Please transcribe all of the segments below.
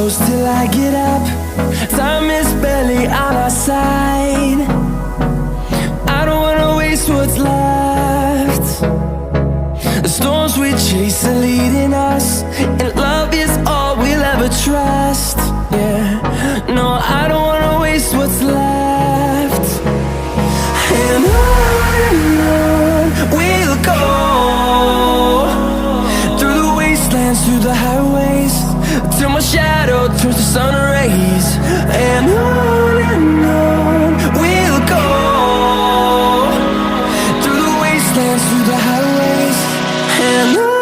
close till I get up. Time is barely on our side. I don't wanna waste what's left. The storms we chase are leading us, and love is all we'll ever trust. Yeah, no, I don't wanna waste what's left. And on we'll go, through the wastelands, through the highways, till my shadow turns to sun rays. And on we'll go, through the wastelands, through the highways, and on we'll go.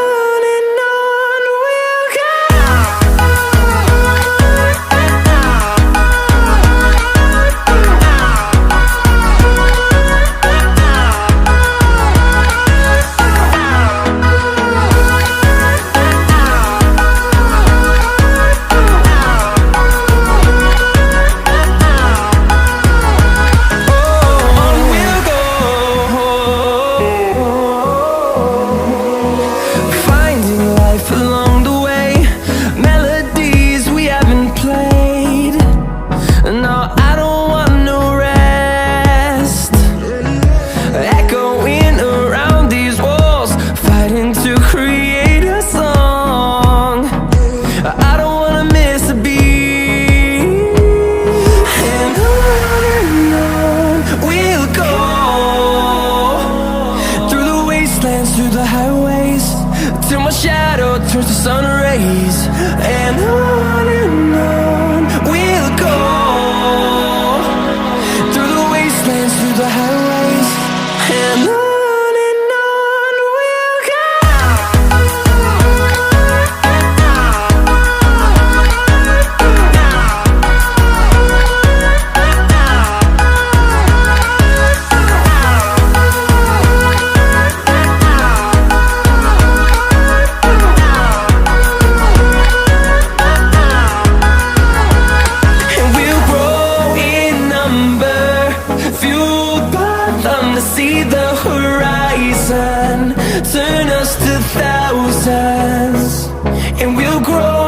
Through the highways, till my shadow turns to sun rays. And on we'll go, through the wastelands, through the highways, and on we'll go. See the horizon turn us to thousands, and we'll grow